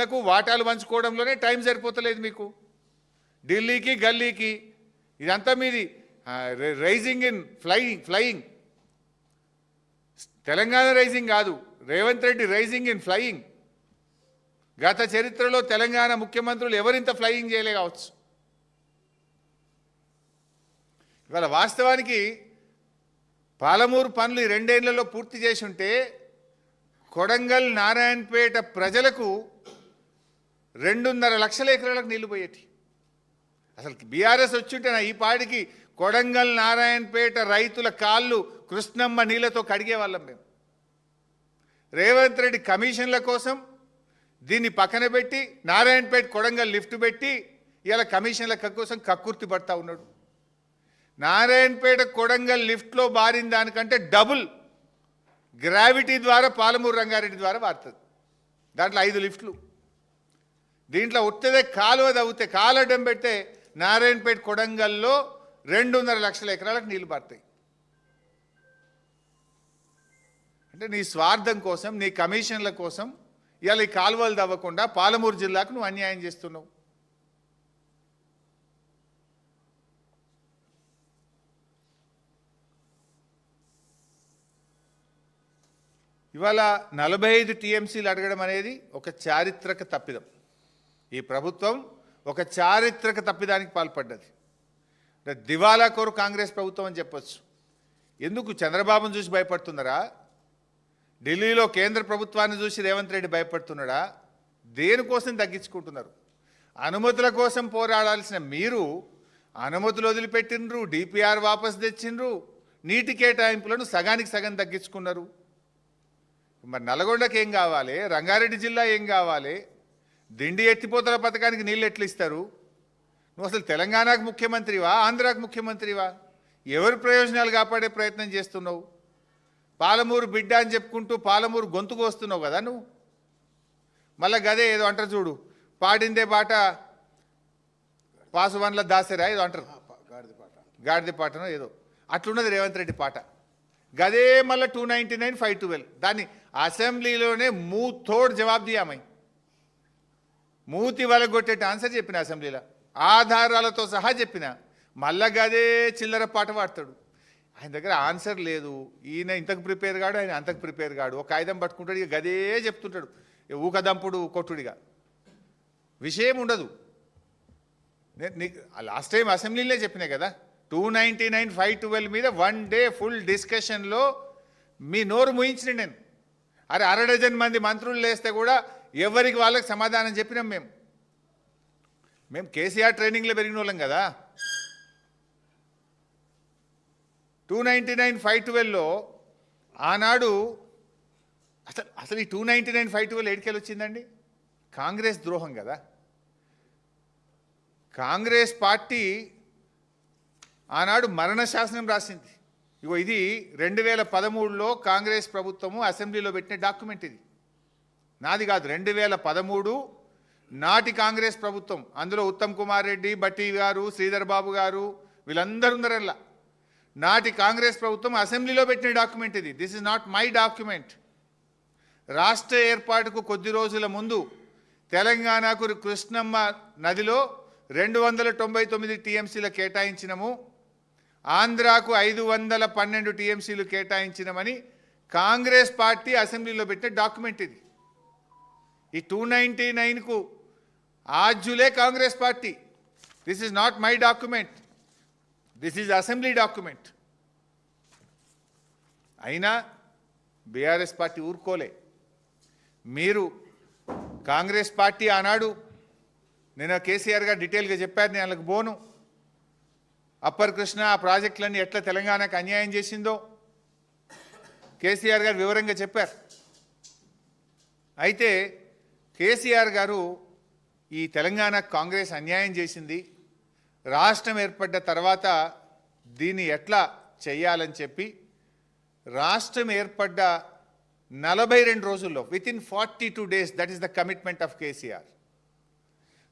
లకు వాటాలు పంచుకోవడంలోనే టైం సరిపోతలేదు మీకు. ఢిల్లీకి గల్లీకి ఇదంతా మీది rising in flying. Telangana rising కాదు, Revanth Reddy rising in flying. గత చరిత్రలో తెలంగాణ ముఖ్యమంత్రులు ఎవరింత ఫ్లయింగ్ చేయలే కావచ్చు. ఇవాళ వాస్తవానికి పాలమూరు పనులు 2 ఏళ్లలో పూర్తి చేసి ఉంటే కొడంగల్ నారాయణపేట ప్రజలకు 2.5 లక్షల ఎకరాలకు నీళ్లు పోయేటి. అసలు బీఆర్ఎస్ వచ్చుంటే ఈ పాటికి కొడంగల్ నారాయణపేట రైతుల కాళ్ళు కృష్ణమ్మ నీళ్లతో కడిగే వాళ్ళం మేము. రేవంత్ రెడ్డి కమిషన్ల కోసం దీన్ని పక్కన పెట్టి నారాయణపేట కొడంగల్ లిఫ్ట్ పెట్టి ఇలా కమిషన్ల కోసం కక్కుర్తి పడతా ఉన్నాడు. నారాయణపేట కొడంగల్ లిఫ్ట్లో బారిన దానికంటే డబుల్ గ్రావిటీ ద్వారా పాలమూరు రంగారెడ్డి ద్వారా వారుతుంది. దాంట్లో 5 లిఫ్ట్లు. దీంట్లో ఉత్తదే కాలువ తవ్వుతే కాలడ్డం పెడితే నారాయణపేట కొడంగల్లో 2.5 లక్షల ఎకరాలకు నీళ్లు పారుతాయి. అంటే నీ స్వార్థం కోసం, నీ కమిషన్ల కోసం ఇవాళ ఈ కాలువలు తవ్వకుండా పాలమూరు జిల్లాకు నువ్వు అన్యాయం చేస్తున్నావు. ఇవాళ 45 టీఎంసీలు అడగడం అనేది ఒక చారిత్రక తప్పిదం. ఈ ప్రభుత్వం ఒక చారిత్రక తప్పిదానికి పాల్పడ్డది. దివాలా కోరు కాంగ్రెస్ ప్రభుత్వం అని చెప్పొచ్చు. ఎందుకు చంద్రబాబును చూసి భయపడుతున్నారా? ఢిల్లీలో కేంద్ర ప్రభుత్వాన్ని చూసి రేవంత్ రెడ్డి భయపడుతున్నాడా? దేనికోసం తగ్గించుకుంటున్నారు? అనుమతుల కోసం పోరాడాల్సిన మీరు అనుమతులు వదిలిపెట్టినరు, డిపిఆర్ వాపసు తెచ్చిండ్రు, నీటి కేటాయింపులను సగానికి సగం తగ్గించుకున్నారు. మరి నల్గొండకి ఏం కావాలి? రంగారెడ్డి జిల్లా ఏం కావాలి? దిండి ఎత్తిపోతల పథకానికి నీళ్ళు ఎట్లు ఇస్తారు? నువ్వు అసలు తెలంగాణకు ముఖ్యమంత్రివా, ఆంధ్రాకు ముఖ్యమంత్రివా? ఎవరి ప్రయోజనాలు కాపాడే ప్రయత్నం చేస్తున్నావు? పాలమూరు బిడ్డ అని చెప్పుకుంటూ పాలమూరు గొంతుకు వస్తున్నావు కదా నువ్వు. మళ్ళీ గదే ఏదో అంటారు చూడు, పాడిందే పాట పాసువన్ల దాసరా ఏదో అంటారు, గాడిద పాటనో ఏదో అట్లున్నది రేవంత్ రెడ్డి పాట. గదే మళ్ళీ 299 512 దాన్ని అసెంబ్లీలోనే మూతోడు జవాబు దియామై మూతి వలగొట్టేట ఆన్సర్ చెప్పిన అసెంబ్లీలో ఆధారాలతో సహా చెప్పిన. మళ్ళా గదే చిల్లర పాట పాడతాడు. ఆయన దగ్గర ఆన్సర్ లేదు. ఈయన ఇంతకు ప్రిపేర్ కాడు, ఆయన అంతకు ప్రిపేర్ కాడు. ఒక ఆయుధం పట్టుకుంటాడు, ఇక గదే చెప్తుంటాడు, ఊకదంపుడు కొట్టుడిగా. విషయం ఉండదు. లాస్ట్ టైం అసెంబ్లీలో చెప్పినా కదా, 299 512 మీద 1 డే ఫుల్ డిస్కషన్లో మీ నోరు ముయించిన నేను. అరే 1/2 డజన్ మంది మంత్రులు లేస్తే కూడా ఎవరికి వాళ్ళకి సమాధానం చెప్పినాం. మేము కేసీఆర్ ట్రైనింగ్లో పెరిగిన వాళ్ళం కదా. 299 512లో ఆనాడు అసలు ఈ 299 512 ఏడికెళ్ళి వచ్చిందండి? కాంగ్రెస్ ద్రోహం కదా. కాంగ్రెస్ పార్టీ ఆనాడు మరణ శాసనం రాసింది. ఇగో ఇది 2013లో కాంగ్రెస్ ప్రభుత్వము అసెంబ్లీలో పెట్టిన డాక్యుమెంట్. ఇది నాది కాదు, 2013 నాటి కాంగ్రెస్ ప్రభుత్వం. అందులో ఉత్తమ్ కుమార్ రెడ్డి, బట్టి గారు, శ్రీధర్ బాబు గారు వీళ్ళందరూ ఉన్నారల్లా. నాటి కాంగ్రెస్ ప్రభుత్వం అసెంబ్లీలో పెట్టిన డాక్యుమెంట్ ఇది. This is not my document. రాష్ట్ర ఏర్పాటుకు కొద్ది రోజుల ముందు తెలంగాణకు కృష్ణమ్మ నదిలో 299 టీఎంసీలు కేటాయించినము, ఆంధ్రాకు 512 టీఎంసీలు కేటాయించినమని కాంగ్రెస్ పార్టీ అసెంబ్లీలో పెట్టిన డాక్యుమెంట్ ఇది. ఈ 299కు ఆజ్యులే Congress party. This is not my document, this is assembly document. అయినా బీఆర్ఎస్ పార్టీ ఊరుకోలే. మీరు కాంగ్రెస్ పార్టీ ఆనాడు నేను కేసీఆర్ గారు డీటెయిల్గా చెప్పారు, నేను వాళ్ళకి బోను. అప్పర్ కృష్ణ ఆ ప్రాజెక్టులన్నీ ఎట్లా తెలంగాణకు అన్యాయం చేసిందో కేసీఆర్ గారు వివరంగా చెప్పారు. అయితే కేసీఆర్ గారు ఈ తెలంగాణ కాంగ్రెస్ అన్యాయం చేసింది, రాష్ట్రం ఏర్పడ్డ తర్వాత దీన్ని ఎట్లా చేయాలని చెప్పి రాష్ట్రం ఏర్పడ్డ 42 రోజుల్లో within 42 days, that is the commitment of KCR.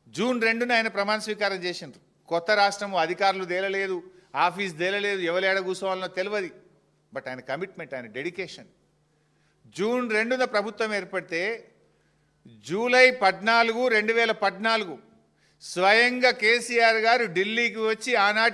June 2న ఆయన ప్రమాణ స్వీకారం చేసిండ్రు. కొత్త రాష్ట్రము అధికారులు తేలలేదు, ఆఫీస్ తేలలేదు, ఎవరు కూర్చోవాలనో తెలియదు. బట్ ఆయన కమిట్మెంట్, ఆయన డెడికేషన్. జూన్ 2న ప్రభుత్వం ఏర్పడితే జూలై 14, 2014 స్వయంగా కేసీఆర్ గారు ఢిల్లీకి వచ్చి ఆనాటి